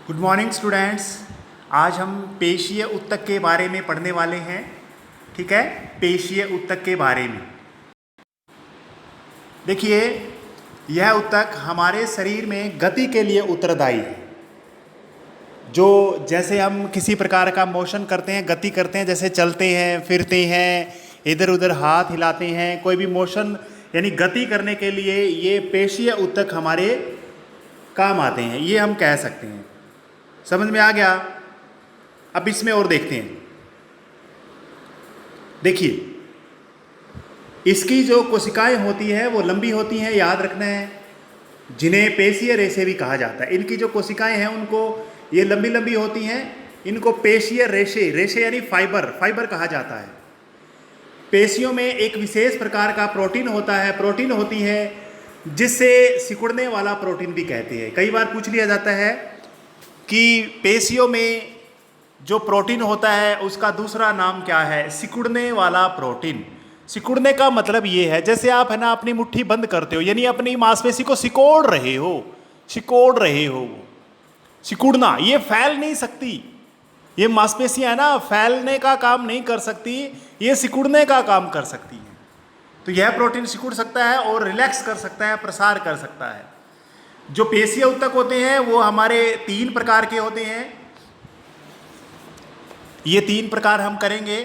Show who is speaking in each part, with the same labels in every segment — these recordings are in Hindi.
Speaker 1: Good morning students. आज हम पेशीय ऊतक के बारे में पढ़ने वाले हैं। ठीक है, पेशीय ऊतक के बारे में देखिए, यह ऊतक हमारे शरीर में गति के लिए उत्तरदायी है। जो जैसे हम किसी प्रकार का मोशन करते हैं, गति करते हैं, जैसे चलते हैं, फिरते हैं, इधर उधर हाथ हिलाते हैं, कोई भी मोशन यानी गति करने के लिए ये पेशीय ऊतक हमारे काम आते हैं, ये हम कह सकते हैं। समझ में आ गया? अब इसमें और देखते हैं। देखिए, इसकी जो कोशिकाएं होती हैं वो लंबी होती हैं, याद रखना है, जिन्हें पेशीय रेशे भी कहा जाता है। इनकी जो कोशिकाएं हैं उनको ये लंबी लंबी होती हैं, इनको पेशीय रेशे, रेशे यानी फाइबर कहा जाता है। पेशियों में एक विशेष प्रकार का प्रोटीन होता है, प्रोटीन होती है जिससे सिकुड़ने वाला प्रोटीन भी कहते हैं। कई बार पूछ लिया जाता है कि पेशियों में जो प्रोटीन होता है उसका दूसरा नाम क्या है? सिकुड़ने वाला प्रोटीन। सिकुड़ने का मतलब ये है, जैसे आप है ना अपनी मुट्ठी बंद करते हो, यानी अपनी मांसपेशी को सिकोड़ रहे हो, सिकुड़ना। ये फैल नहीं सकती, ये मांसपेशियां है ना फैलने का काम नहीं कर सकती, ये सिकुड़ने का काम कर सकती है। तो यह प्रोटीन सिकुड़ सकता है और रिलैक्स कर सकता है, प्रसार कर सकता है। जो पेशीय ऊतक होते हैं वो हमारे 3 प्रकार के होते हैं। ये 3 प्रकार हम करेंगे,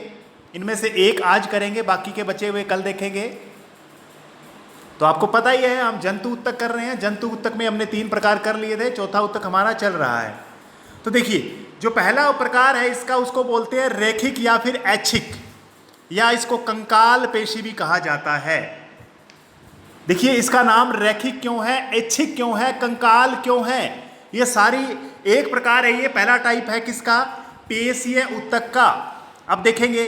Speaker 1: इनमें से एक आज करेंगे, बाकी के बचे हुए कल देखेंगे। तो आपको पता ही है हम जंतु ऊतक कर रहे हैं। जंतु ऊतक में हमने 3 प्रकार कर लिए थे, चौथा ऊतक हमारा चल रहा है। तो देखिए, जो पहला प्रकार है इसका, उसको बोलते हैं रेखिक या फिर ऐच्छिक, या इसको कंकाल पेशी भी कहा जाता है। देखिए, इसका नाम रेखिक क्यों है, ऐच्छिक क्यों है, कंकाल क्यों है? ये सारी एक प्रकार है। ये पहला टाइप है किसका? पेशीय ऊतक का। अब देखेंगे,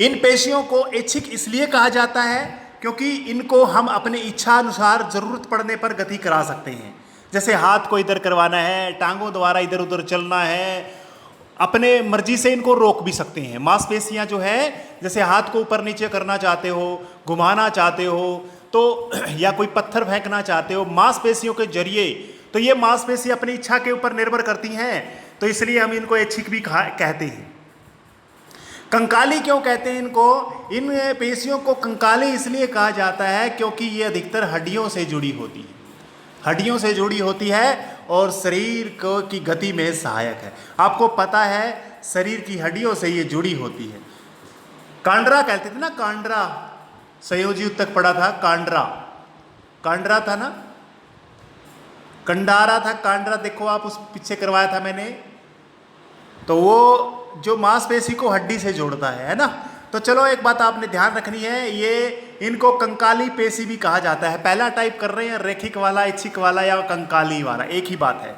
Speaker 1: इन पेशियों को ऐच्छिक इसलिए कहा जाता है क्योंकि इनको हम अपने इच्छा अनुसार जरूरत पड़ने पर गति करा सकते हैं। जैसे हाथ को इधर करवाना है, टांगों द्वारा इधर उधर चलना है, अपने मर्जी से इनको रोक भी सकते हैं। मांसपेशियां जो है, जैसे हाथ को ऊपर नीचे करना चाहते हो, घुमाना चाहते हो, तो या कोई पत्थर फेंकना चाहते हो मांसपेशियों के जरिए, तो ये मांसपेशी अपनी इच्छा के ऊपर निर्भर करती हैं। तो इसलिए हम इनको ऐच्छिक भी कहते हैं। कंकाली क्यों कहते हैं इनको? इन पेशियों को कंकाली इसलिए कहा जाता है क्योंकि ये अधिकतर हड्डियों से जुड़ी होती है, हड्डियों से जुड़ी होती है और शरीर को की गति में सहायक है। आपको पता है शरीर की हड्डियों से ये जुड़ी होती है। कांड्रा कहते थे ना, कांड्रा, संयोजी ऊतक पड़ा था, कांड्रा था ना, कंडारा था, कांड्रा। देखो आप उस पीछे करवाया था मैंने। तो वो जो मांसपेशी को हड्डी से जोड़ता है ना। तो चलो, एक बात आपने ध्यान रखनी है, ये इनको कंकाली पेशी भी कहा जाता है। पहला टाइप कर रहे हैं रेखिक वाला, ऐच्छिक वाला या कंकाली वाला, एक ही बात है।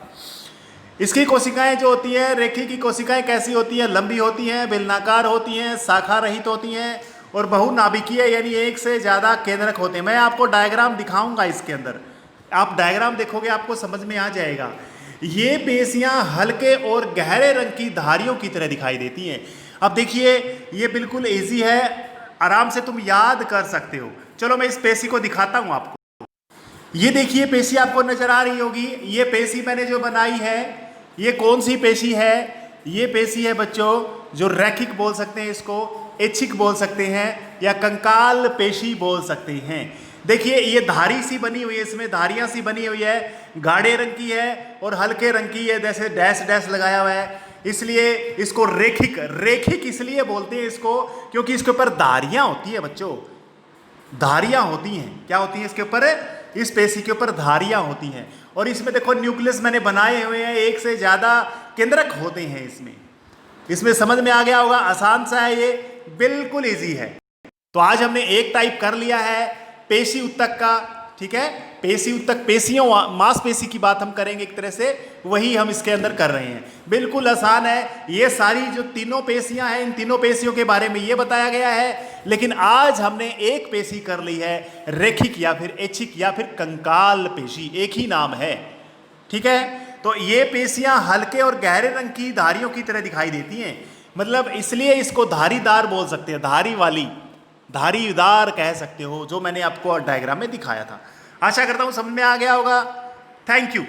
Speaker 1: इसकी कोशिकाएं जो होती हैं, रेखिक की कोशिकाएं कैसी होती हैं? लंबी होती हैं, बेलनाकार होती हैं, शाखा रहित होती हैं और बहुनाभिकीय यानी एक से ज़्यादा केंद्रक होते हैं। मैं आपको डायग्राम दिखाऊंगा इसके अंदर, आप डायग्राम देखोगे आपको समझ में आ जाएगा। ये पेशियां हल्के और गहरे रंग की धारियों की तरह दिखाई देती हैं। अब देखिए, ये बिल्कुल इजी है, आराम से तुम याद कर सकते हो। चलो मैं इस पेशी को दिखाता हूं आपको। ये देखिए, पेशी आपको नजर आ रही होगी। ये पेशी मैंने जो बनाई है, ये कौन सी पेशी है? ये पेशी है बच्चों जो रेखिक बोल सकते हैं, इसको ऐच्छिक बोल सकते हैं, या कंकाल पेशी बोल सकते हैं। देखिए, ये धारी सी बनी हुई है, इसमें धारियां सी बनी हुई है, गाढ़े रंग की है और हल्के रंग की है, जैसे डैश डैश लगाया हुआ है। इसलिए इसको रेखिक इसलिए बोलते हैं इसको क्योंकि इसके ऊपर धारियां होती है बच्चों, धारियां होती हैं। क्या होती है इसके ऊपर? इस पेशी के ऊपर धारियां होती हैं। और इसमें देखो न्यूक्लियस मैंने बनाए हुए हैं, एक से ज्यादा केंद्रक होते हैं इसमें समझ में आ गया होगा। आसान सा है, ये बिल्कुल इजी है। तो आज हमने एक टाइप कर लिया है पेशी ऊतक का। ठीक है, पेशी ऊतक, पेशियों, मांसपेशी की बात हम करेंगे एक तरह से, वही हम इसके अंदर कर रहे हैं। बिल्कुल आसान है। ये सारी जो तीनों पेशियां हैं, इन तीनों पेशियों के बारे में ये बताया गया है। लेकिन आज हमने एक पेशी कर ली है, रेखिक या फिर ऐच्छिक या फिर कंकाल पेशी, एक ही नाम है। ठीक है, तो ये पेशियां हल्के और गहरे रंग की धारियों की तरह दिखाई देती हैं। मतलब इसलिए इसको धारीदार बोल सकते हैं, धारी वाली, धारीदार कह सकते हो, जो मैंने आपको डायग्राम में दिखाया था। आशा करता हूं समझ में आ गया होगा। Thank you.